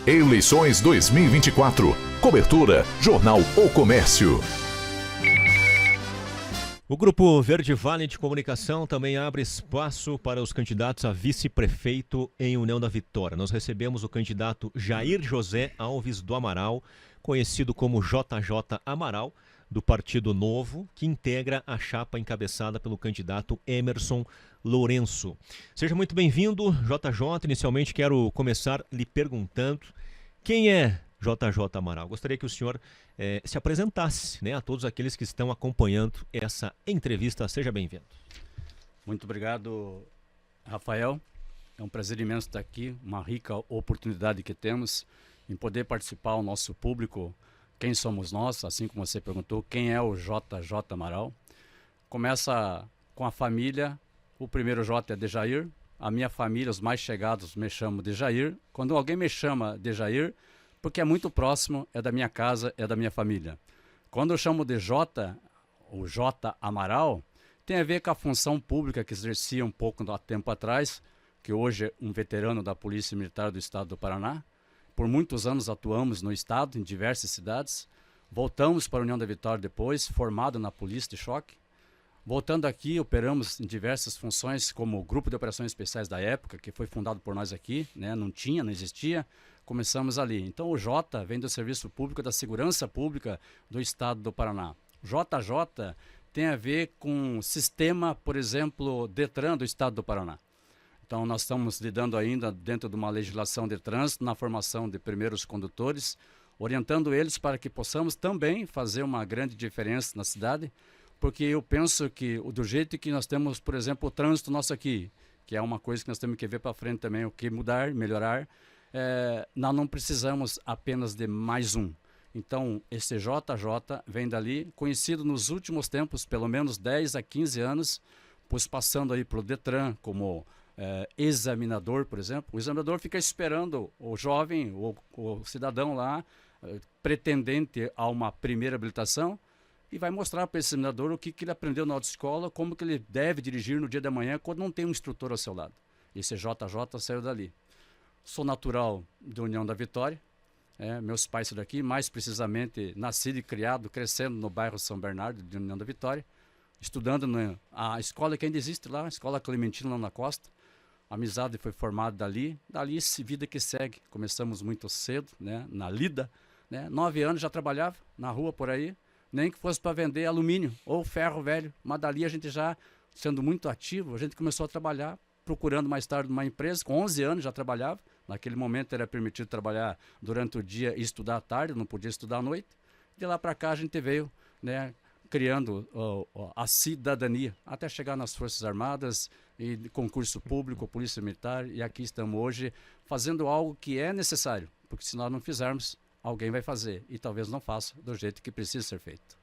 Eleições 2024. Cobertura Jornal O Comércio. O Grupo Verde Vale de Comunicação também abre espaço para os candidatos a vice-prefeito em União da Vitória. Nós recebemos o candidato Jair José Alves do Amaral, conhecido como JJ Amaral, do Partido Novo, que integra a chapa encabeçada pelo candidato Emerson Lourenço. Seja muito bem-vindo, JJ. Inicialmente quero começar lhe perguntando quem é JJ Amaral. Gostaria que o senhor se apresentasse, né, a todos aqueles que estão acompanhando essa entrevista. Seja bem-vindo. Muito obrigado, Rafael. É um prazer imenso estar aqui, uma rica oportunidade que temos em poder participar ao nosso público. Quem somos nós, assim como você perguntou, quem é o JJ Amaral? Começa com a família. O primeiro J é de Jair. A minha família, os mais chegados, me chamam de Jair. Quando alguém me chama de Jair, porque é muito próximo, é da minha casa, é da minha família. Quando eu chamo de J, o J Amaral, tem a ver com a função pública que exercia um pouco há tempo atrás, que hoje é um veterano da Polícia Militar do Estado do Paraná. Por muitos anos atuamos no Estado, em diversas cidades. Voltamos para a União da Vitória depois, formado na Polícia de Choque. Voltando aqui, operamos em diversas funções, como o Grupo de Operações Especiais da época, que foi fundado por nós aqui, né? Não existia. Começamos ali. Então o J vem do Serviço Público da Segurança Pública do Estado do Paraná. JJ tem a ver com o sistema, por exemplo, Detran do Estado do Paraná. Então nós estamos lidando ainda dentro de uma legislação de trânsito, na formação de primeiros condutores, orientando eles para que possamos também fazer uma grande diferença na cidade, porque eu penso que do jeito que nós temos, por exemplo, o trânsito nosso aqui, que é uma coisa que nós temos que ver para frente também, o que mudar, melhorar, nós não precisamos apenas de mais um. Então, esse JJ vem dali, conhecido nos últimos tempos, pelo menos 10 a 15 anos, pois passando aí pelo Detran como examinador, por exemplo. O examinador fica esperando o jovem, o cidadão lá, pretendente a uma primeira habilitação, e vai mostrar para esse examinador o que ele aprendeu na autoescola, como que ele deve dirigir no dia da manhã quando não tem um instrutor ao seu lado. Esse JJ saiu dali. Sou natural da União da Vitória, meus pais são daqui, mais precisamente nascido e criado, crescendo no bairro São Bernardo, de União da Vitória, estudando na escola que ainda existe lá, a Escola Clementina lá na Costa. A amizade foi formada dali vida que segue. Começamos muito cedo, né, na lida, né, 9 anos já trabalhava na rua por aí, nem que fosse para vender alumínio ou ferro velho, mas dali a gente já, sendo muito ativo, a gente começou a trabalhar, procurando mais tarde uma empresa, com 11 anos já trabalhava. Naquele momento era permitido trabalhar durante o dia e estudar à tarde, não podia estudar à noite. De lá para cá a gente veio, né, criando a cidadania, até chegar nas Forças Armadas e concurso público, Polícia Militar, e aqui estamos hoje fazendo algo que é necessário, porque se nós não fizermos, alguém vai fazer, e talvez não faça do jeito que precisa ser feito.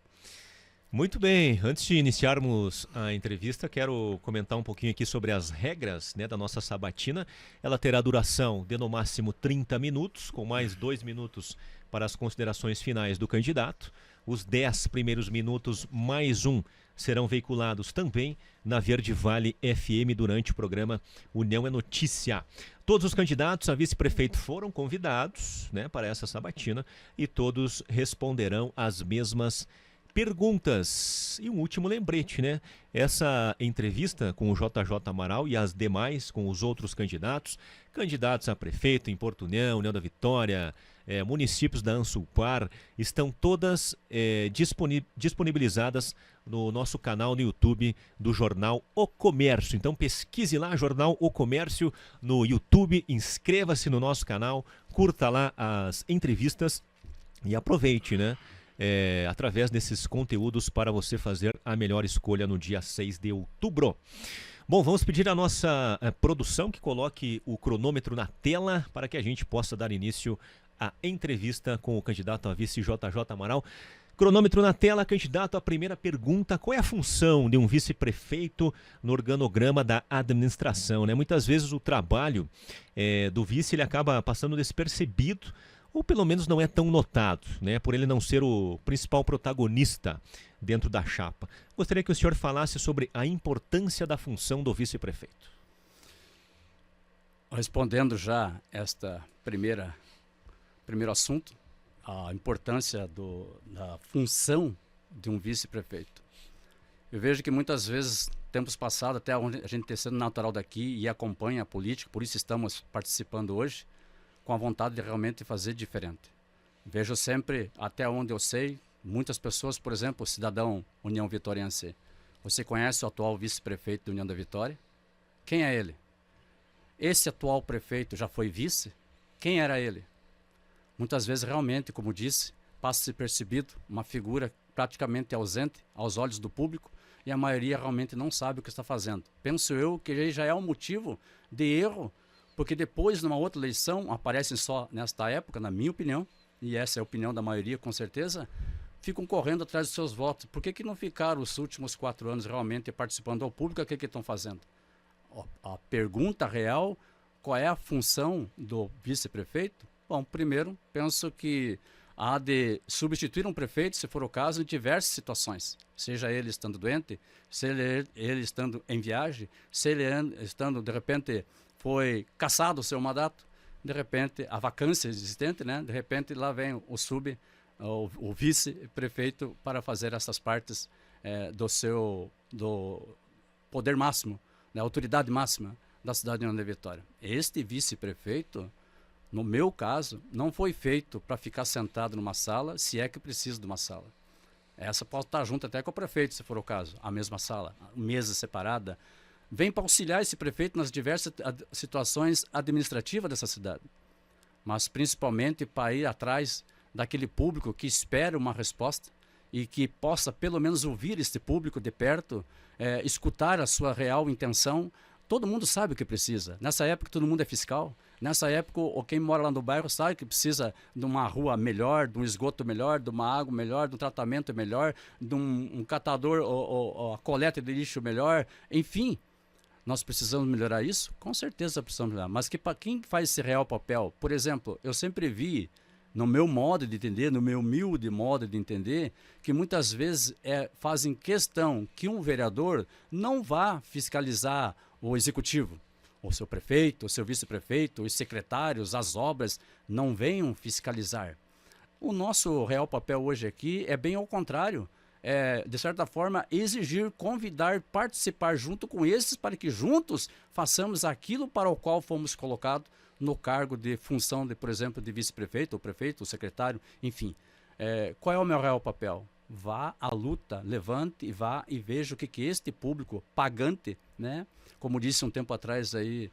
Muito bem, antes de iniciarmos a entrevista, quero comentar um pouquinho aqui sobre as regras, né, da nossa sabatina. Ela terá duração de no máximo 30 minutos, com mais 2 minutos para as considerações finais do candidato. Os 10 primeiros minutos mais um serão veiculados também na Verde Vale FM durante o programa União é Notícia. Todos os candidatos a vice-prefeito foram convidados, né, para essa sabatina, e todos responderão as mesmas perguntas. E um último lembrete, né? Essa entrevista com o JJ Amaral e as demais com os outros candidatos a prefeito em Porto União, União da Vitória, municípios da Ansulpar, estão todas disponibilizadas no nosso canal no YouTube do Jornal O Comércio. Então pesquise lá, Jornal O Comércio no YouTube, inscreva-se no nosso canal, curta lá as entrevistas e aproveite, né? Através desses conteúdos para você fazer a melhor escolha no dia 6 de outubro. Bom, vamos pedir à nossa produção que coloque o cronômetro na tela para que a gente possa dar início à entrevista com o candidato a vice JJ Amaral. Cronômetro na tela, candidato, a primeira pergunta: qual é a função de um vice-prefeito no organograma da administração, né? Muitas vezes o trabalho do vice ele acaba passando despercebido, ou pelo menos não é tão notado, né, por ele não ser o principal protagonista dentro da chapa. Gostaria que o senhor falasse sobre a importância da função do vice-prefeito. Respondendo já esta primeira primeiro assunto, a importância da função de um vice-prefeito. Eu vejo que muitas vezes, tempos passados, até onde a gente ter sido natural daqui e acompanha a política, por isso estamos participando hoje, com a vontade de realmente fazer diferente. Vejo sempre, até onde eu sei, muitas pessoas, por exemplo, o cidadão União Vitoriense. Você conhece o atual vice-prefeito da União da Vitória? Quem é ele? Esse atual prefeito já foi vice? Quem era ele? Muitas vezes, realmente, como disse, passa-se percebido uma figura praticamente ausente aos olhos do público e a maioria realmente não sabe o que está fazendo. Penso eu que ele já é um motivo de erro, porque depois, numa outra eleição, aparecem só nesta época, na minha opinião, e essa é a opinião da maioria com certeza, ficam correndo atrás dos seus votos. Por que não ficaram os últimos 4 anos realmente participando ao público? O que estão fazendo? A pergunta real, qual é a função do vice-prefeito? Bom, primeiro, penso que há de substituir um prefeito, se for o caso, em diversas situações. Seja ele estando doente, seja ele estando em viagem, seja ele estando, de repente, foi cassado o seu mandato, de repente, a vacância existente, né? De repente, lá vem o vice-prefeito para fazer essas partes do poder máximo, da autoridade máxima da cidade de União da Vitória. Este vice-prefeito, no meu caso, não foi feito para ficar sentado numa sala, se é que precisa de uma sala. Essa pode estar junto até com o prefeito, se for o caso, a mesma sala, mesa separada. Vem para auxiliar esse prefeito nas diversas situações administrativas dessa cidade. Mas principalmente para ir atrás daquele público que espera uma resposta e que possa pelo menos ouvir este público de perto, escutar a sua real intenção. Todo mundo sabe o que precisa. Nessa época todo mundo é fiscal. Nessa época quem mora lá no bairro sabe que precisa de uma rua melhor, de um esgoto melhor, de uma água melhor, de um tratamento melhor, de um catador ou a coleta de lixo melhor. Enfim, nós precisamos melhorar isso? Com certeza precisamos melhorar. Mas para quem faz esse real papel? Por exemplo, eu sempre vi, no meu modo de entender, no meu humilde modo de entender, que muitas vezes fazem questão que um vereador não vá fiscalizar o executivo, o seu prefeito, o seu vice-prefeito, os secretários, as obras, não venham fiscalizar. O nosso real papel hoje aqui é bem ao contrário. De certa forma, exigir, convidar, participar junto com esses para que juntos façamos aquilo para o qual fomos colocados no cargo de função, por exemplo, de vice-prefeito, ou prefeito, ou secretário, enfim. Qual é o meu real papel? Vá à luta, levante e vá e veja o que este público pagante, né? Como disse um tempo atrás aí,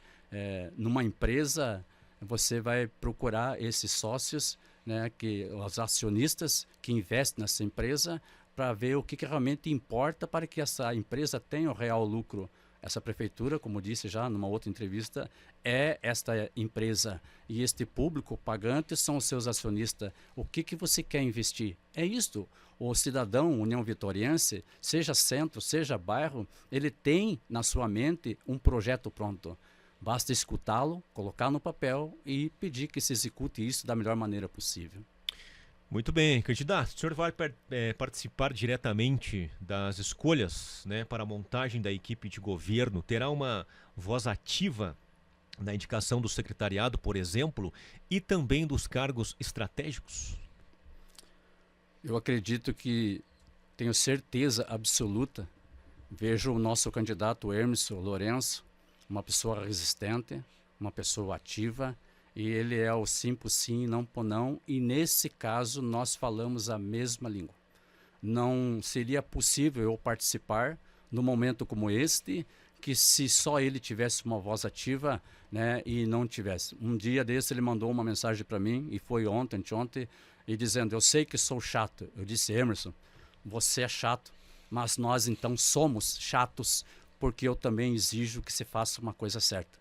numa empresa, você vai procurar esses sócios, né, os acionistas que investem nessa empresa, para ver o que realmente importa para que essa empresa tenha o real lucro. Essa prefeitura, como disse já numa outra entrevista, é esta empresa. E este público pagante são os seus acionistas. O que você quer investir? É isto. O cidadão União Vitoriense, seja centro, seja bairro, ele tem na sua mente um projeto pronto. Basta escutá-lo, colocar no papel e pedir que se execute isso da melhor maneira possível. Muito bem, candidato. O senhor vai participar diretamente das escolhas, né, para a montagem da equipe de governo? Terá uma voz ativa na indicação do secretariado, por exemplo, e também dos cargos estratégicos? Eu acredito que, tenho certeza absoluta, vejo o nosso candidato Hermes Lourenço, uma pessoa resistente, uma pessoa ativa, e ele é o sim por sim, não por não, e nesse caso nós falamos a mesma língua. Não seria possível eu participar num momento como este, que se só ele tivesse uma voz ativa, né, e não tivesse. Um dia desse ele mandou uma mensagem para mim, e foi ontem, e dizendo, eu sei que sou chato. Eu disse, Emerson, você é chato, mas nós então somos chatos, porque eu também exijo que se faça uma coisa certa.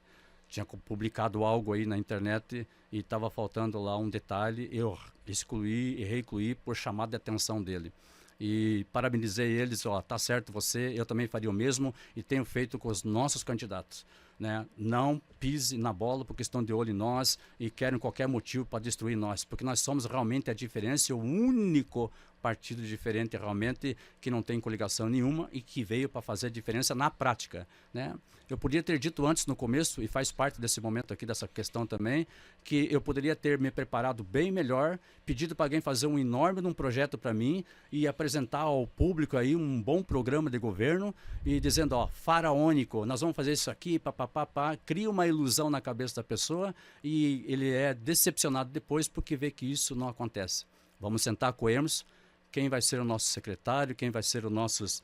Tinha publicado algo aí na internet e estava faltando lá um detalhe, eu excluí e reincluí por chamada de atenção dele. E parabenizei eles, tá certo você, eu também faria o mesmo e tenho feito com os nossos candidatos. Né? Não pise na bola porque estão de olho em nós e querem qualquer motivo para destruir nós, porque nós somos realmente a diferença, o único partido diferente realmente, que não tem coligação nenhuma e que veio para fazer diferença na prática, né? Eu podia ter dito antes no começo, e faz parte desse momento aqui, dessa questão também, que eu poderia ter me preparado bem melhor, pedido para alguém fazer um enorme projeto para mim e apresentar ao público aí um bom programa de governo e dizendo, ó, faraônico, nós vamos fazer isso aqui, papapá, cria uma ilusão na cabeça da pessoa e ele é decepcionado depois porque vê que isso não acontece. Vamos sentar com eles, quem vai ser o nosso secretário, quem vai ser os nossos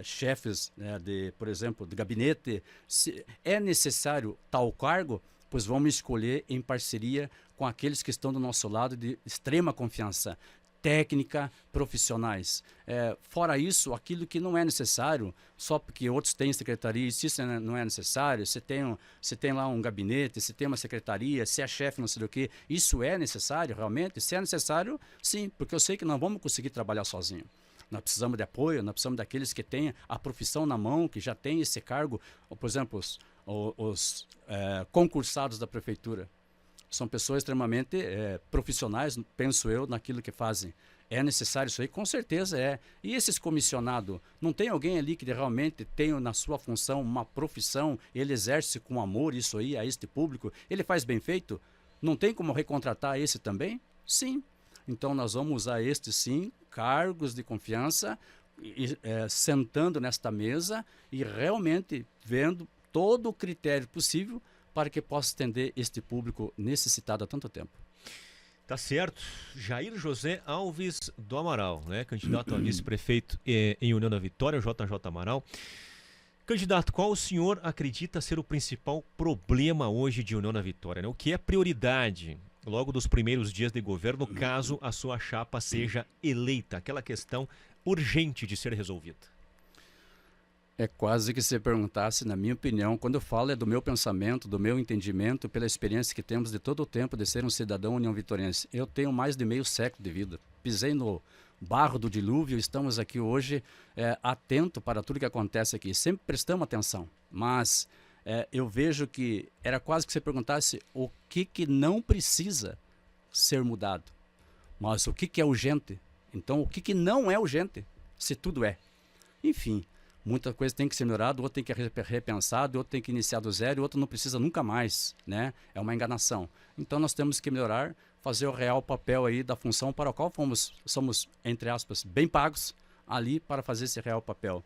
chefes, por exemplo, de gabinete. Se é necessário tal cargo, pois vamos escolher em parceria com aqueles que estão do nosso lado de extrema confiança, técnica, profissionais. Fora isso, aquilo que não é necessário, só porque outros têm secretaria, se isso não é necessário, se tem lá um gabinete, se tem uma secretaria, se é chefe, não sei do que, isso é necessário realmente? Se é necessário, sim, porque eu sei que não vamos conseguir trabalhar sozinho. Nós precisamos de apoio, nós precisamos daqueles que têm a profissão na mão, que já têm esse cargo, por exemplo, os concursados da prefeitura. São pessoas extremamente profissionais, penso eu, naquilo que fazem. É necessário isso aí? Com certeza é. E esses comissionados, não tem alguém ali que realmente tem na sua função uma profissão, ele exerce com amor isso aí a este público, ele faz bem feito? Não tem como recontratar esse também? Sim. Então nós vamos usar estes sim, cargos de confiança, sentando nesta mesa e realmente vendo todo o critério possível para que possa atender este público necessitado há tanto tempo. Tá certo. Jair José Alves do Amaral, né? Candidato a vice-prefeito em União da Vitória, JJ Amaral. Candidato, qual o senhor acredita ser o principal problema hoje de União da Vitória, né? O que é prioridade logo dos primeiros dias de governo, caso a sua chapa seja eleita? Aquela questão urgente de ser resolvida. É quase que se perguntasse, na minha opinião, quando eu falo é do meu pensamento, do meu entendimento, pela experiência que temos de todo o tempo de ser um cidadão união-vitoriense. Eu tenho mais de meio século de vida. Pisei no barro do dilúvio, estamos aqui hoje atento para tudo que acontece aqui. Sempre prestamos atenção, mas eu vejo que era quase que se perguntasse o que não precisa ser mudado, mas o que é urgente. Então, o que não é urgente, se tudo é. Enfim, muita coisa tem que ser melhorada, outro tem que ser repensado, outro tem que iniciar do zero, outro não precisa nunca mais, né? É uma enganação. Então nós temos que melhorar, fazer o real papel aí da função para a qual somos, entre aspas, bem pagos ali para fazer esse real papel.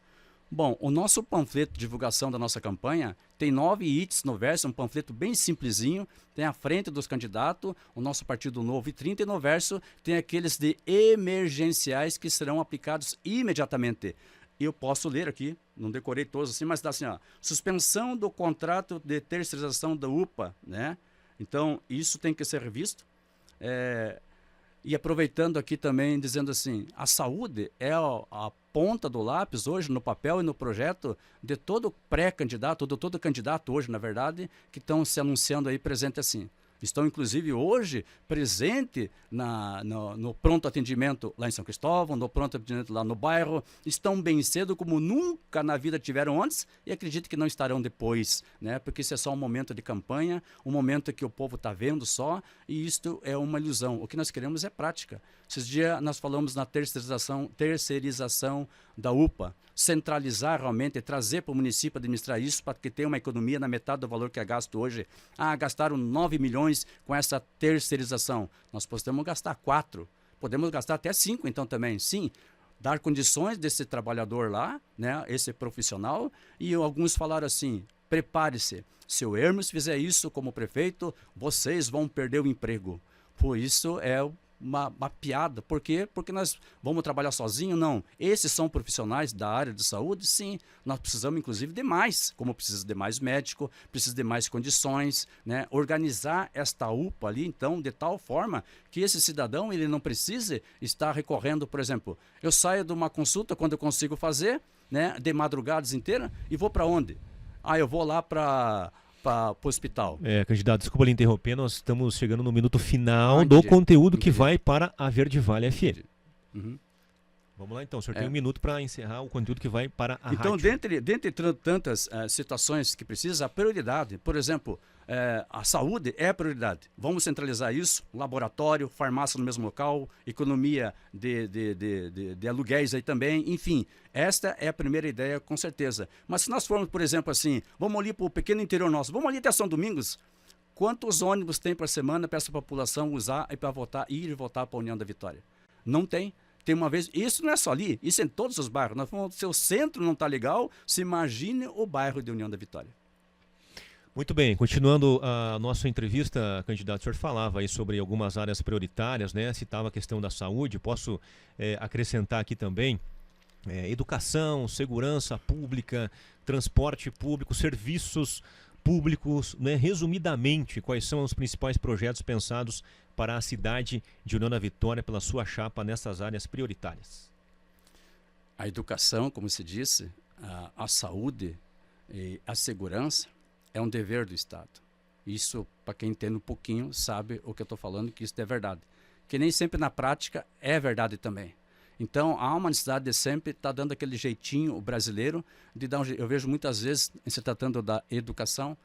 Bom, o nosso panfleto de divulgação da nossa campanha tem 9 itens no verso, um panfleto bem simplesinho, tem a frente dos candidatos, o nosso Partido Novo, e 30, e no verso tem aqueles de emergenciais que serão aplicados imediatamente. Eu posso ler aqui, não decorei todos assim, mas dá assim, ó, suspensão do contrato de terceirização da UPA, né? Então, isso tem que ser revisto. E aproveitando aqui também, dizendo assim, a saúde é a ponta do lápis hoje no papel e no projeto de todo pré-candidato, de todo candidato hoje, na verdade, que estão se anunciando aí presente assim. Estão, inclusive, hoje presente no pronto atendimento lá em São Cristóvão, no pronto atendimento lá no bairro. Estão bem cedo, como nunca na vida tiveram antes, e acredito que não estarão depois, né? Porque isso é só um momento de campanha, um momento que o povo está vendo só, e isto é uma ilusão. O que nós queremos é prática. Esses dias nós falamos na terceirização da UPA, centralizar realmente, trazer para o município administrar isso para que tenha uma economia na metade do valor que é gasto hoje. Gastaram 9 milhões com essa terceirização. Nós podemos gastar 4, podemos gastar até 5 então também, sim. Dar condições desse trabalhador lá, né, esse profissional, e alguns falaram assim, prepare-se, se o Hermes fizer isso como prefeito, vocês vão perder o emprego. Por isso é uma piada. Por quê? Porque nós vamos trabalhar sozinhos? Não. Esses são profissionais da área de saúde? Sim. Nós precisamos, inclusive, de mais. Como precisa de mais médico, precisa de mais condições, né? Organizar esta UPA ali, então, de tal forma que esse cidadão ele não precise estar recorrendo, por exemplo, eu saio de uma consulta quando eu consigo fazer, né, de madrugadas inteiras, e vou para onde? Eu vou lá para o hospital. Candidato, desculpa lhe interromper, nós estamos chegando no minuto final do conteúdo que vai para a Verde Vale FM. Uhum. Vamos lá então, o senhor tem um minuto para encerrar o conteúdo que vai para a então, rádio. dentre tantas situações que precisa, a prioridade, por exemplo, a saúde é a prioridade. Vamos centralizar isso, laboratório, farmácia no mesmo local, economia de aluguéis aí também, enfim. Esta é a primeira ideia, com certeza. Mas se nós formos, por exemplo, assim, vamos ali para o pequeno interior nosso, vamos ali até São Domingos, quantos ônibus tem por semana para essa população usar e para votar, ir e votar para a União da Vitória? Não tem. Tem uma vez, isso não é só ali, isso é em todos os bairros. Se o centro não está legal, se imagine o bairro de União da Vitória. Muito bem, continuando a nossa entrevista, candidato, o senhor falava aí sobre algumas áreas prioritárias, né? Citava a questão da saúde, posso acrescentar aqui também educação, segurança pública, transporte público, serviços públicos, né? Resumidamente, quais são os principais projetos pensados para a cidade de União da Vitória pela sua chapa nessas áreas prioritárias? A educação, como se disse, a saúde e a segurança é um dever do Estado. Isso, para quem entende um pouquinho, sabe o que eu estou falando, que isso é verdade. Que nem sempre na prática é verdade também. Então, há uma necessidade de sempre estar dando aquele jeitinho brasileiro de dar um jeito. Eu vejo muitas vezes, se tratando da educação,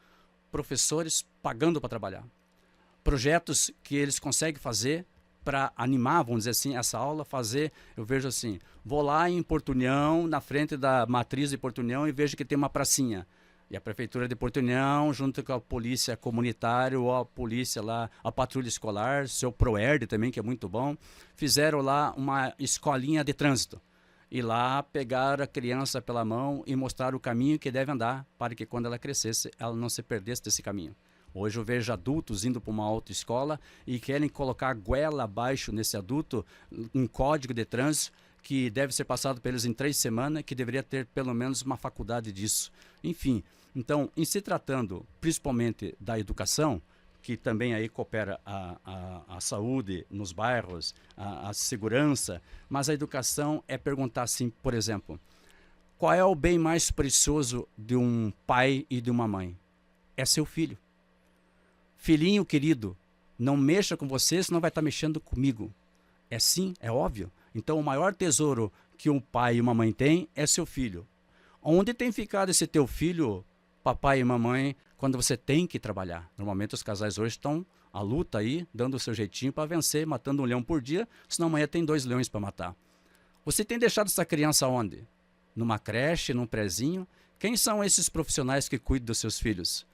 professores pagando para trabalhar. Projetos que eles conseguem fazer para animar, vamos dizer assim, essa aula, fazer, eu vejo assim, vou lá em Porto União, na frente da matriz de Porto União, e vejo que tem uma pracinha. E a Prefeitura de Porto União, junto com a Polícia Comunitária, ou a polícia lá, a Patrulha Escolar, seu ProERD também, que é muito bom, fizeram lá uma escolinha de trânsito. E lá pegaram a criança pela mão e mostraram o caminho que deve andar, para que quando ela crescesse, ela não se perdesse desse caminho. Hoje eu vejo adultos indo para uma autoescola e querem colocar a goela abaixo nesse adulto, um código de trânsito, que deve ser passado por eles em 3 semanas, que deveria ter pelo menos uma faculdade disso. Enfim, então, em se tratando principalmente da educação, que também aí coopera a saúde nos bairros, a segurança, mas a educação é perguntar assim, por exemplo, qual é o bem mais precioso de um pai e de uma mãe? É seu filho. Filhinho querido, não mexa com você, senão vai estar mexendo comigo. É sim, é óbvio. Então, o maior tesouro que um pai e uma mãe têm é seu filho. Onde tem ficado esse teu filho, papai e mamãe, quando você tem que trabalhar? Normalmente os casais hoje estão à luta aí, dando o seu jeitinho para vencer, matando um leão por dia, senão amanhã tem 2 leões para matar. Você tem deixado essa criança onde? Numa creche, num prezinho? Quem são esses profissionais que cuidam dos seus filhos?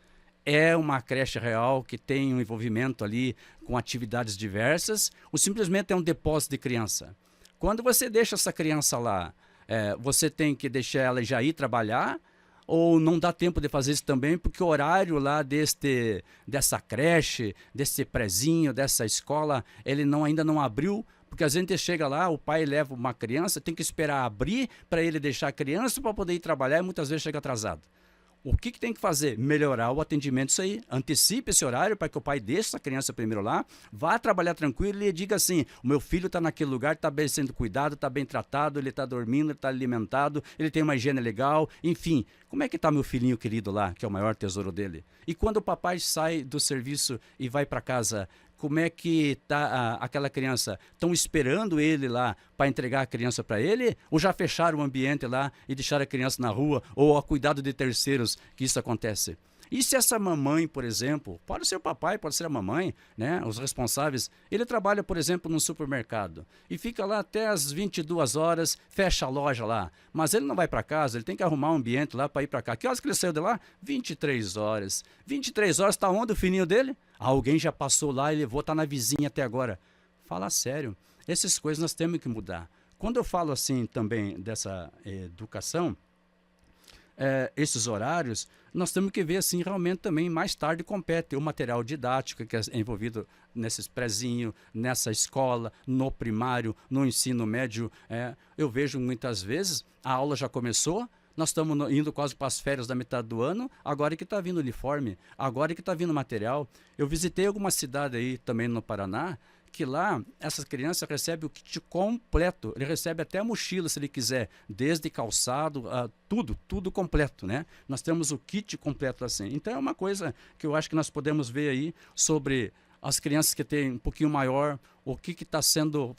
É uma creche real que tem um envolvimento ali com atividades diversas ou simplesmente é um depósito de criança? Quando você deixa essa criança lá, você tem que deixar ela já ir trabalhar ou não dá tempo de fazer isso também porque o horário lá dessa creche, desse prezinho, dessa escola, ele ainda não abriu? Porque às vezes a gente chega lá, o pai leva uma criança, tem que esperar abrir para ele deixar a criança para poder ir trabalhar e muitas vezes chega atrasado. O que tem que fazer? Melhorar o atendimento, isso aí. Antecipe esse horário para que o pai deixe essa criança primeiro lá, vá trabalhar tranquilo e diga assim, o meu filho está naquele lugar, está bem sendo cuidado, está bem tratado, ele está dormindo, ele está alimentado, ele tem uma higiene legal, enfim. Como é que está meu filhinho querido lá, que é o maior tesouro dele? E quando o papai sai do serviço e vai para casa, como é que está aquela criança? Estão esperando ele lá para entregar a criança para ele? Ou já fecharam o ambiente lá e deixaram a criança na rua? Ou a cuidado de terceiros que isso acontece? E se essa mamãe, por exemplo, pode ser o papai, pode ser a mamãe, né, os responsáveis, ele trabalha, por exemplo, num supermercado e fica lá até as 22 horas, fecha a loja lá, mas ele não vai para casa, ele tem que arrumar um ambiente lá para ir para cá. Que horas que ele saiu de lá? 23 horas. 23 horas, está onde o filhinho dele? Alguém já passou lá e levou, está na vizinha até agora. Fala sério, essas coisas nós temos que mudar. Quando eu falo assim também dessa educação, esses horários, nós temos que ver assim, realmente também mais tarde compete o material didático que é envolvido nesses prezinhos, nessa escola, no primário, no ensino médio. Eu vejo muitas vezes, a aula já começou, nós estamos indo quase para as férias da metade do ano, agora que está vindo uniforme, agora que está vindo material. Eu visitei alguma cidade aí também no Paraná, que lá essas crianças recebem o kit completo, ele recebe até a mochila se ele quiser, desde calçado, tudo completo, né? Nós temos o kit completo assim. Então é uma coisa que eu acho que nós podemos ver aí sobre as crianças que têm um pouquinho maior, o que está sendo,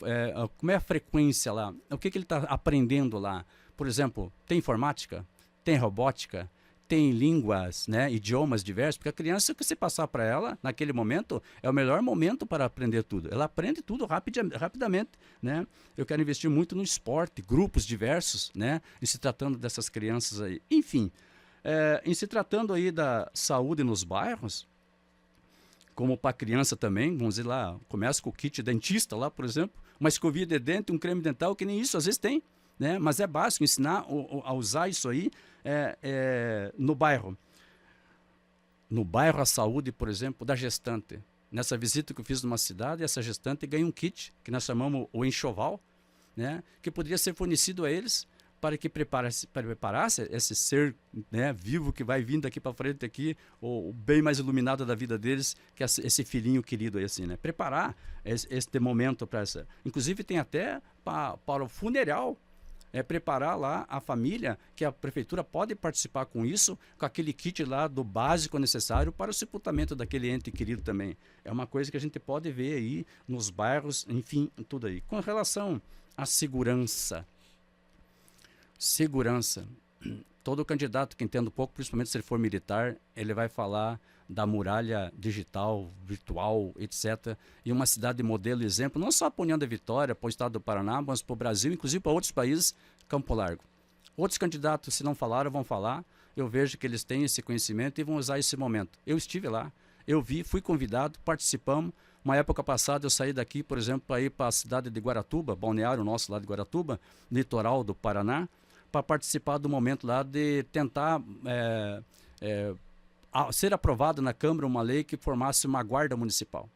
como é a frequência lá, o que ele está aprendendo lá. Por exemplo, tem informática, tem robótica, tem línguas, né, idiomas diversos, porque a criança, que você passar para ela, naquele momento, é o melhor momento para aprender tudo. Ela aprende tudo rapidamente, né? Eu quero investir muito no esporte, grupos diversos, né, e se tratando dessas crianças aí. Enfim, em se tratando aí da saúde nos bairros, como para criança também, vamos dizer lá, começa com o kit dentista lá, por exemplo, uma escovinha de dente, um creme dental, que nem isso às vezes tem, né? Mas é básico ensinar a usar isso aí no bairro. No bairro a saúde, por exemplo, da gestante. Nessa visita que eu fiz numa cidade, essa gestante ganha um kit, que nós chamamos o enxoval, né? Que poderia ser fornecido a eles para que preparasse esse ser, né, vivo que vai vindo aqui para frente aqui, o bem mais iluminado da vida deles, que é esse filhinho querido aí, assim, né? Preparar este momento para essa. Inclusive tem até para o funeral, preparar lá a família, que a prefeitura pode participar com isso, com aquele kit lá do básico necessário para o sepultamento daquele ente querido também. É uma coisa que a gente pode ver aí nos bairros, enfim, tudo aí. Com relação à segurança, todo candidato que entenda um pouco, principalmente se ele for militar, ele vai falar da muralha digital, virtual, etc. E uma cidade modelo, exemplo, não só para a União da Vitória, para o estado do Paraná, mas para o Brasil, inclusive para outros países, Campo Largo. Outros candidatos, se não falaram, vão falar. Eu vejo que eles têm esse conhecimento e vão usar esse momento. Eu estive lá, eu vi, fui convidado, participamos. Uma época passada eu saí daqui, por exemplo, para ir para a cidade de Guaratuba, balneário nosso lá de Guaratuba, litoral do Paraná, para participar do momento lá de tentar ser aprovado na Câmara uma lei que formasse uma guarda municipal.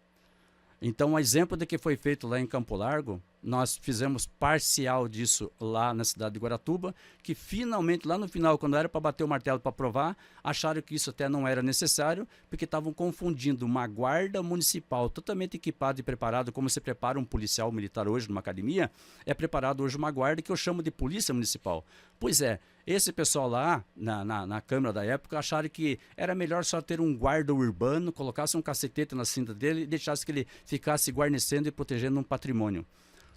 Então, um exemplo de que foi feito lá em Campo Largo, nós fizemos parcial disso lá na cidade de Guaratuba, que finalmente, lá no final, quando era para bater o martelo para aprovar, acharam que isso até não era necessário, porque estavam confundindo uma guarda municipal totalmente equipada e preparada, como se prepara um policial militar hoje numa academia, é preparado hoje uma guarda que eu chamo de polícia municipal. Pois é, esse pessoal lá, na Câmara da época, acharam que era melhor só ter um guarda urbano, colocasse um cacetete na cinta dele e deixasse que ele ficasse guarnecendo e protegendo um patrimônio.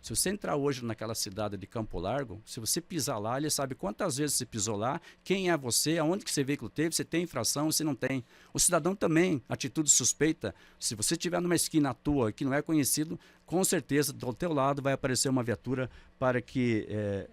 Se você entrar hoje naquela cidade de Campo Largo, se você pisar lá, ele sabe quantas vezes você pisou lá, quem é você, aonde que esse veículo teve, se tem infração, se não tem. O cidadão também, atitude suspeita. Se você estiver numa esquina à toa que não é conhecido, com certeza do teu lado vai aparecer uma viatura para que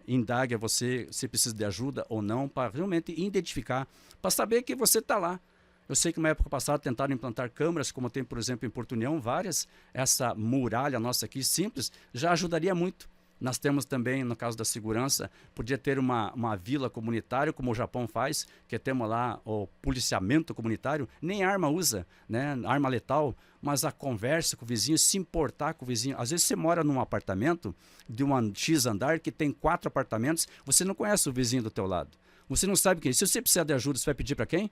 indague a você se precisa de ajuda ou não, para realmente identificar, para saber que você está lá. Eu sei que na época passada tentaram implantar câmeras, como tem, por exemplo, em Porto União, várias. Essa muralha nossa aqui, simples, já ajudaria muito. Nós temos também, no caso da segurança, podia ter uma vila comunitária, como o Japão faz, que temos lá o policiamento comunitário, nem arma usa, né? Arma letal, mas a conversa com o vizinho, se importar com o vizinho. Às vezes você mora num apartamento de uma X andar que tem 4 apartamentos, você não conhece o vizinho do teu lado. Você não sabe quem. Se você precisar de ajuda, você vai pedir para quem?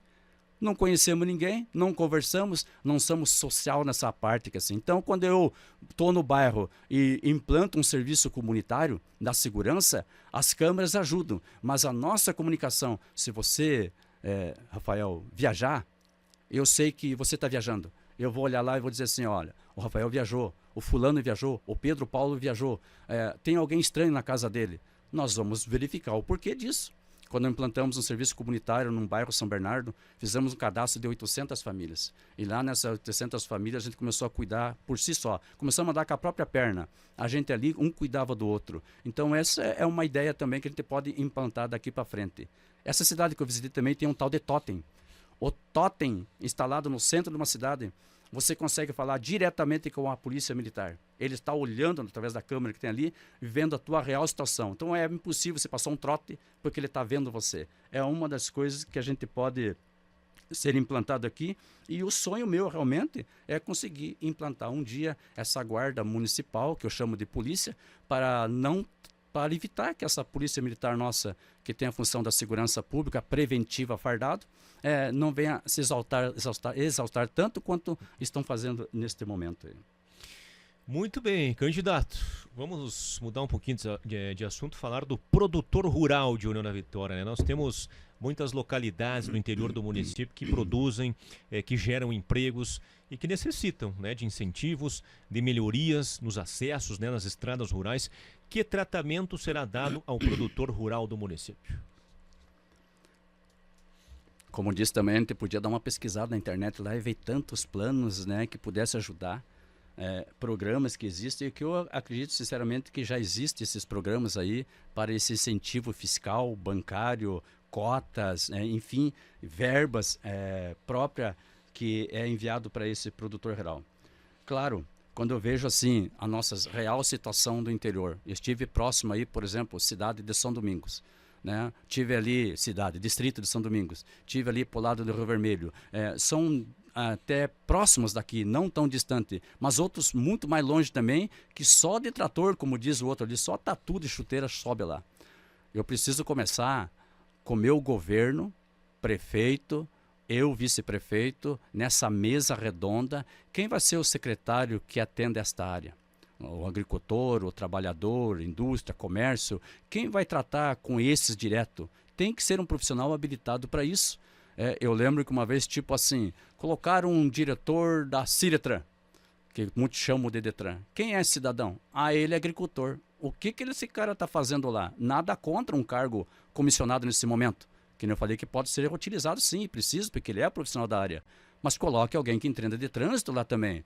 Não conhecemos ninguém, não conversamos, não somos social nessa parte. Que assim. Então, quando eu estou no bairro e implanto um serviço comunitário da segurança, as câmeras ajudam. Mas a nossa comunicação, se você, Rafael, viajar, eu sei que você está viajando. Eu vou olhar lá e vou dizer assim, olha, o Rafael viajou, o fulano viajou, o Pedro Paulo viajou, tem alguém estranho na casa dele. Nós vamos verificar o porquê disso. Quando implantamos um serviço comunitário num bairro São Bernardo, fizemos um cadastro de 800 famílias. E lá nessas 800 famílias a gente começou a cuidar por si só. Começamos a andar com a própria perna. A gente ali, um cuidava do outro. Então essa é uma ideia também que a gente pode implantar daqui para frente. Essa cidade que eu visitei também tem um tal de totem. O totem instalado no centro de uma cidade, você consegue falar diretamente com a polícia militar. Ele está olhando através da câmera que tem ali, vendo a tua real situação. Então é impossível você passar um trote porque ele está vendo você. É uma das coisas que a gente pode ser implantado aqui. E o sonho meu realmente é conseguir implantar um dia essa guarda municipal, que eu chamo de polícia, para evitar que essa polícia militar nossa, que tem a função da segurança pública, preventiva, fardado, não venha se exaltar tanto quanto estão fazendo neste momento. Muito bem, candidato. Vamos mudar um pouquinho de assunto, falar do produtor rural de União da Vitória, né? Nós temos muitas localidades no interior do município que produzem, que geram empregos e que necessitam, né, de incentivos, de melhorias nos acessos, né, nas estradas rurais. Que tratamento será dado ao produtor rural do município? Como disse também, a gente podia dar uma pesquisada na internet lá e ver tantos planos, né, que pudesse ajudar, programas que existem, e que eu acredito sinceramente que já existem esses programas aí para esse incentivo fiscal, bancário, cotas, enfim, verbas própria que é enviado para esse produtor rural. Claro, quando eu vejo assim a nossa real situação do interior, eu estive próximo aí, por exemplo, cidade de São Domingos, né? Tive ali, distrito de São Domingos, tive ali pro lado do Rio Vermelho, são até próximos daqui, não tão distante, mas outros muito mais longe também, que só de trator, como diz o outro ali, só tatu de chuteira sobe lá. Eu preciso começar com meu governo, prefeito, eu vice-prefeito, nessa mesa redonda, quem vai ser o secretário que atende esta área? O agricultor, o trabalhador, indústria, comércio, quem vai tratar com esses direto? Tem que ser um profissional habilitado para isso. Eu lembro que uma vez, tipo assim, colocaram um diretor da Ciretran, que muitos chamam de Detran. Quem é esse cidadão? Ele é agricultor. O que esse cara está fazendo lá? Nada contra um cargo comissionado nesse momento. Que eu falei que pode ser utilizado sim, preciso, porque ele é profissional da área. Mas coloque alguém que entenda de trânsito lá também.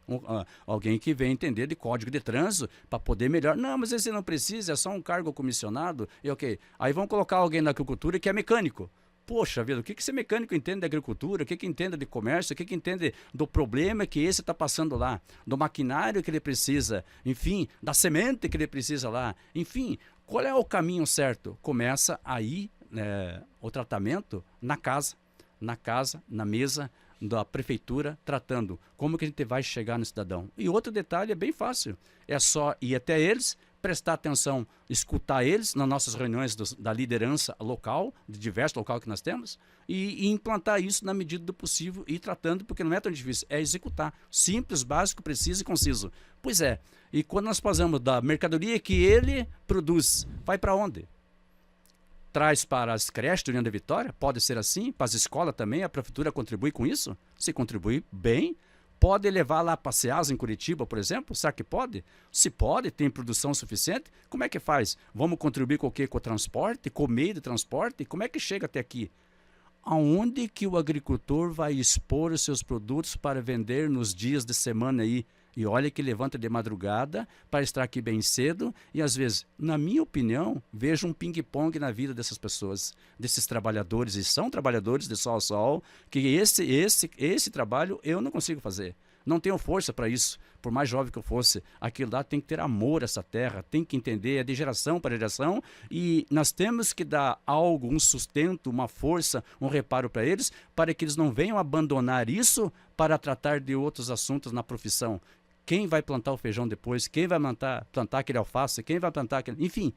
Alguém que venha entender de código de trânsito para poder melhor. Não, mas esse não precisa, é só um cargo comissionado. E ok. Aí vão colocar alguém na agricultura que é mecânico. Poxa vida, o que esse mecânico entende de agricultura? O que entende de comércio? O que entende do problema que esse está passando lá? Do maquinário que ele precisa? Enfim, da semente que ele precisa lá? Enfim, qual é o caminho certo? Começa aí o tratamento na casa, na mesa da prefeitura, tratando como que a gente vai chegar no cidadão. E outro detalhe é bem fácil, é só ir até eles, prestar atenção, escutar eles nas nossas reuniões da liderança local, de diversos locais que nós temos, e implantar isso na medida do possível e ir tratando, porque não é tão difícil, é executar. Simples, básico, preciso e conciso. Pois é, e quando nós fazemos da mercadoria que ele produz, vai para onde? Traz para as creches do União da Vitória? Pode ser assim? Para as escolas também? A prefeitura contribui com isso? Se contribui bem, pode levar lá para a Ceasa em Curitiba, por exemplo? Será que pode? Se pode, tem produção suficiente, como é que faz? Vamos contribuir com o quê? Com o transporte? Com o meio de transporte? Como é que chega até aqui? Aonde que o agricultor vai expor os seus produtos para vender nos dias de semana aí? E olha que levanta de madrugada para estar aqui bem cedo e às vezes, na minha opinião, vejo um ping-pong na vida dessas pessoas, desses trabalhadores, e são trabalhadores de sol a sol, que esse trabalho eu não consigo fazer. Não tenho força para isso, por mais jovem que eu fosse. Aquilo lá tem que ter amor a essa terra, tem que entender, é de geração para geração, e nós temos que dar algo, um sustento, uma força, um reparo para eles, para que eles não venham abandonar isso para tratar de outros assuntos na profissão. Quem vai plantar o feijão depois? Quem vai plantar aquele alface? Quem vai plantar aquele... Enfim,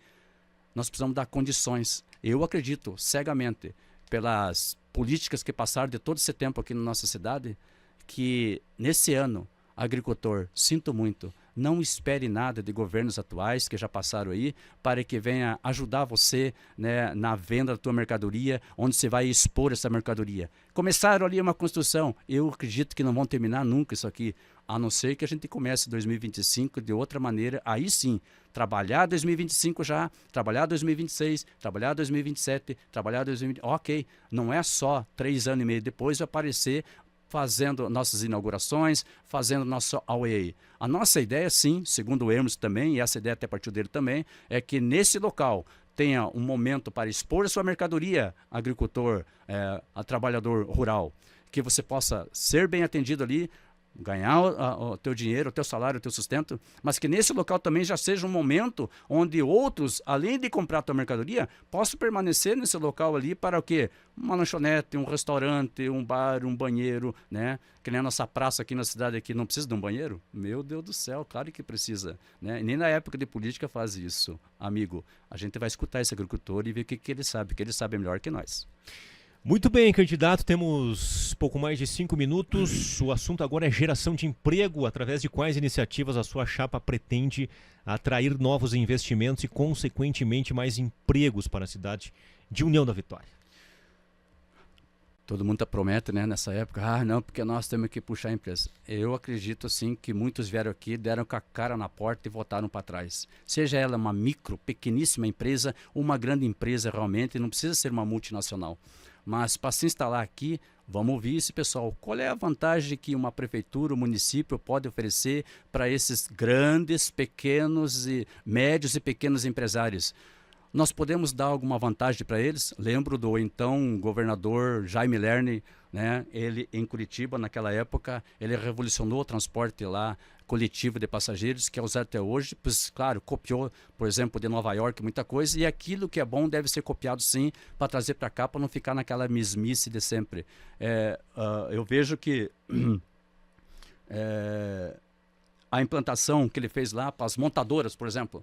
nós precisamos dar condições. Eu acredito cegamente, pelas políticas que passaram de todo esse tempo aqui na nossa cidade, que nesse ano, agricultor, sinto muito, não espere nada de governos atuais que já passaram aí para que venha ajudar você, né, na venda da tua mercadoria, onde você vai expor essa mercadoria. Começaram ali uma construção, eu acredito que não vão terminar nunca isso aqui, a não ser que a gente comece 2025 de outra maneira, aí sim, trabalhar 2025 já, trabalhar 2026, trabalhar 2027, trabalhar 2020, ok, não é só 3 anos e meio depois aparecer fazendo nossas inaugurações, fazendo nosso AUE. A nossa ideia, sim, segundo o Hermes também, e essa ideia até partiu dele também, é que nesse local tenha um momento para expor a sua mercadoria, agricultor, trabalhador rural, que você possa ser bem atendido ali, ganhar o teu dinheiro, o teu salário, o teu sustento, mas que nesse local também já seja um momento onde outros, além de comprar a tua mercadoria, possam permanecer nesse local ali para o quê? Uma lanchonete, um restaurante, um bar, um banheiro, né? Que nem a nossa praça aqui na cidade aqui não precisa de um banheiro? Meu Deus do céu, claro que precisa, né? E nem na época de política faz isso, amigo. A gente vai escutar esse agricultor e ver o que ele sabe, que ele sabe melhor que nós. Muito bem, candidato, temos pouco mais de 5 minutos. O assunto agora é geração de emprego. Através de quais iniciativas a sua chapa pretende atrair novos investimentos e, consequentemente, mais empregos para a cidade de União da Vitória? Todo mundo promete, né, nessa época, não, porque nós temos que puxar a empresa. Eu acredito, sim, que muitos vieram aqui, deram com a cara na porta e voltaram para trás. Seja ela uma micro, pequeníssima empresa ou uma grande empresa realmente, não precisa ser uma multinacional. Mas para se instalar aqui, vamos ouvir esse pessoal. Qual é a vantagem que uma prefeitura, o município pode oferecer para esses grandes, pequenos e médios e pequenos empresários? Nós podemos dar alguma vantagem para eles? Lembro do então governador Jaime Lerner, né? Ele em Curitiba, naquela época, ele revolucionou o transporte lá coletivo de passageiros, que é usado até hoje. Pois, claro, copiou, por exemplo, de Nova York muita coisa, e aquilo que é bom deve ser copiado sim, para trazer para cá, para não ficar naquela mesmice de sempre. Eu vejo que a implantação que ele fez lá para as montadoras, por exemplo,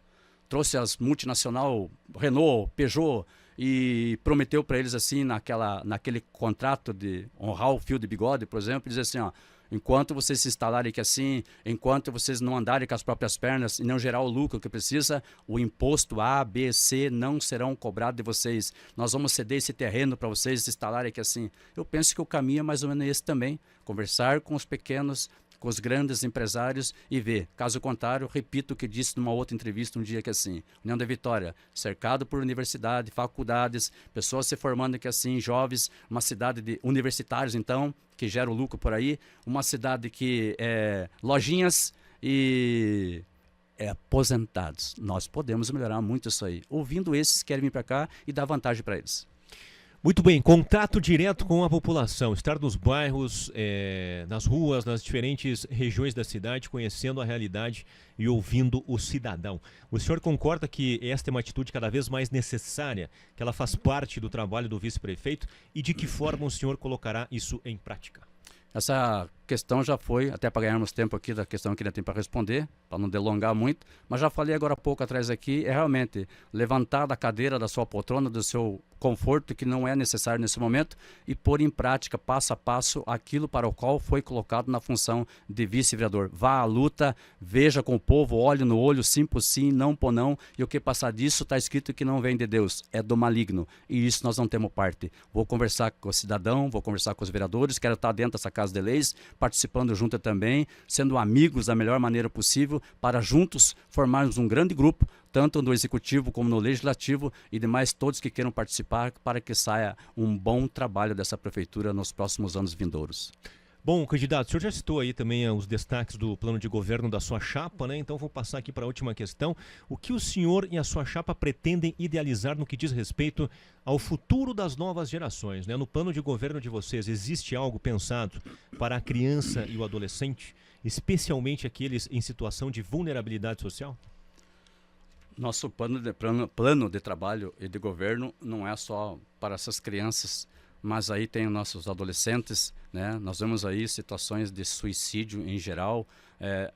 trouxe as multinacional Renault, Peugeot, e prometeu para eles assim, naquele contrato de honrar o fio de bigode, por exemplo, dizer assim, ó, enquanto vocês se instalarem aqui assim, enquanto vocês não andarem com as próprias pernas e não gerar o lucro que precisa, o imposto A, B, C não serão cobrados de vocês. Nós vamos ceder esse terreno para vocês se instalarem aqui assim. Eu penso que o caminho é mais ou menos esse também, conversar com os pequenos, com os grandes empresários e ver. Caso contrário, repito o que disse numa outra entrevista um dia que assim, União da Vitória, cercado por universidade, faculdades, pessoas se formando aqui assim, jovens, uma cidade de universitários então, que gera o lucro por aí, uma cidade que lojinhas e aposentados. Nós podemos melhorar muito isso aí. Ouvindo esses que querem vir para cá e dar vantagem para eles. Muito bem, contato direto com a população, estar nos bairros, nas ruas, nas diferentes regiões da cidade, conhecendo a realidade e ouvindo o cidadão. O senhor concorda que esta é uma atitude cada vez mais necessária, que ela faz parte do trabalho do vice-prefeito, e de que forma o senhor colocará isso em prática? Essa questão já foi, até para ganharmos tempo aqui da questão que ainda tem para responder, para não delongar muito, mas já falei agora há pouco atrás aqui, é realmente levantar da cadeira da sua poltrona, do seu conforto, que não é necessário nesse momento, e pôr em prática, passo a passo, aquilo para o qual foi colocado na função de vice-vereador. Vá à luta, veja com o povo, olhe no olho, sim por sim, não por não, e o que passar disso está escrito que não vem de Deus, é do maligno, e isso nós não temos parte. Vou conversar com o cidadão, vou conversar com os vereadores, quero estar dentro dessa Casa de Leis, participando junto também, sendo amigos da melhor maneira possível, para juntos formarmos um grande grupo, tanto no Executivo como no Legislativo e demais todos que queiram participar, para que saia um bom trabalho dessa Prefeitura nos próximos anos vindouros. Bom, candidato, o senhor já citou aí também os destaques do plano de governo da sua chapa, né? Então vou passar aqui para a última questão. O que o senhor e a sua chapa pretendem idealizar no que diz respeito ao futuro das novas gerações, né? No plano de governo de vocês, existe algo pensado para a criança e o adolescente, especialmente aqueles em situação de vulnerabilidade social? Nosso plano de trabalho e de governo não é só para essas crianças, mas aí tem os nossos adolescentes, né? Nós vemos aí situações de suicídio em geral,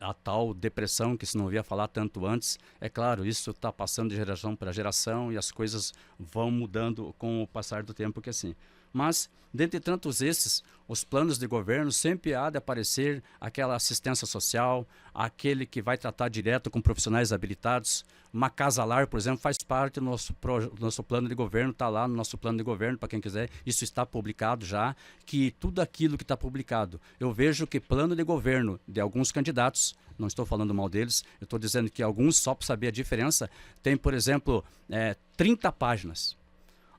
a tal depressão que se não ouvia falar tanto antes. É claro, isso está passando de geração para geração e as coisas vão mudando com o passar do tempo que assim. Mas, dentre tantos esses, os planos de governo sempre há de aparecer aquela assistência social, aquele que vai tratar direto com profissionais habilitados. Uma casa-lar, por exemplo, faz parte do nosso plano de governo, está lá no nosso plano de governo, para quem quiser, isso está publicado já, que tudo aquilo que está publicado, eu vejo que plano de governo de alguns candidatos, não estou falando mal deles, eu estou dizendo que alguns, só para saber a diferença, tem, por exemplo, 30 páginas.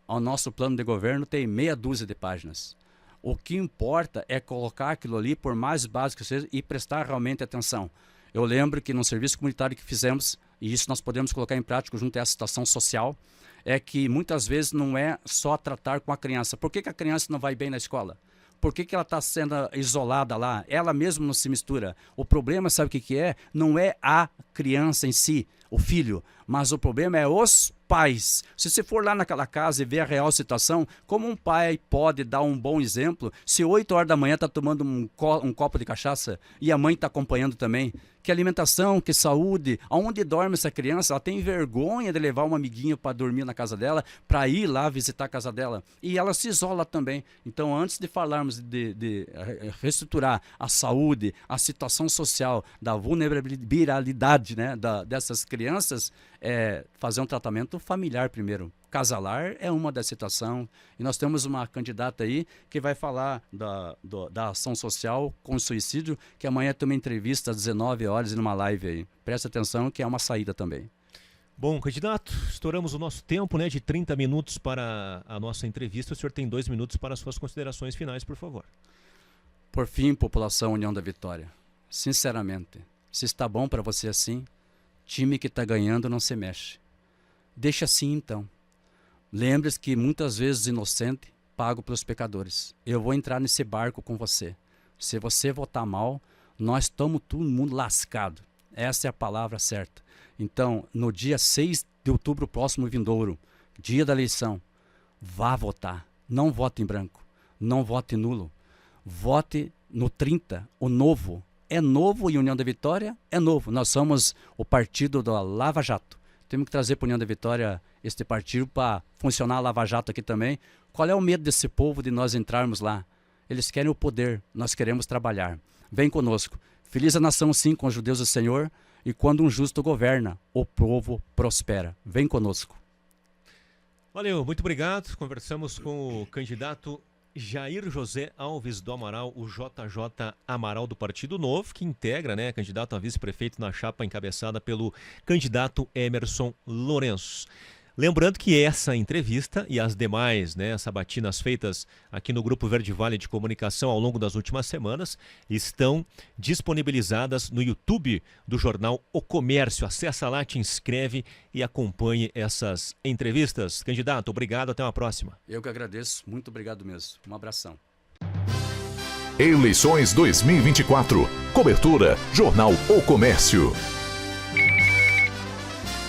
O nosso plano de governo tem meia dúzia de páginas. O que importa é colocar aquilo ali, por mais básico que seja, e prestar realmente atenção. Eu lembro que no serviço comunitário que fizemos, e isso nós podemos colocar em prática junto a essa situação social, é que muitas vezes não é só tratar com a criança. Por que a criança não vai bem na escola? Por que ela está sendo isolada lá? Ela mesma não se mistura. O problema, sabe o que é? Não é a criança em si, o filho, mas o problema é os pais. Se você for lá naquela casa e ver a real situação, como um pai pode dar um bom exemplo se 8 horas da manhã está tomando um copo de cachaça e a mãe está acompanhando também? Que alimentação, que saúde, aonde dorme essa criança? Ela tem vergonha de levar um amiguinho para dormir na casa dela, para ir lá visitar a casa dela. E ela se isola também. Então, antes de falarmos de reestruturar a saúde, a situação social, da vulnerabilidade, né, dessas crianças, fazer um tratamento familiar primeiro. Casalar é uma da situação, e nós temos uma candidata aí que vai falar da ação social com suicídio, que amanhã tem uma entrevista às 19 horas e numa live aí. Presta atenção que é uma saída também. Bom, candidato, estouramos o nosso tempo, né, de 30 minutos para a nossa entrevista. O senhor tem 2 minutos para as suas considerações finais, por favor. Por fim, população União da Vitória, sinceramente, se está bom para você assim, time que está ganhando não se mexe. Deixa assim então. Lembre-se que muitas vezes inocente, pago pelos pecadores. Eu vou entrar nesse barco com você. Se você votar mal, nós estamos todo mundo lascado. Essa é a palavra certa. Então, no dia 6 de outubro próximo vindouro, dia da eleição, vá votar. Não vote em branco. Não vote nulo. Vote no 30, o novo. É novo e União da Vitória é novo. Nós somos o partido da Lava Jato. Temos que trazer para a União da Vitória este partido para funcionar a Lava Jato aqui também. Qual é o medo desse povo de nós entrarmos lá? Eles querem o poder, nós queremos trabalhar. Vem conosco. Feliz a nação sim com os judeus do Senhor, e quando um justo governa, o povo prospera. Vem conosco. Valeu, muito obrigado. Conversamos com o candidato Jair José Alves do Amaral, o JJ Amaral do Partido Novo, que integra, né, candidato a vice-prefeito na chapa encabeçada pelo candidato Emerson Lourenço. Lembrando que essa entrevista e as demais, né, sabatinas feitas aqui no Grupo Verde Vale de Comunicação ao longo das últimas semanas estão disponibilizadas no YouTube do jornal O Comércio. Acessa lá, te inscreve e acompanhe essas entrevistas. Candidato, obrigado, até uma próxima. Eu que agradeço, muito obrigado mesmo. Um abração. Eleições 2024. Cobertura Jornal O Comércio.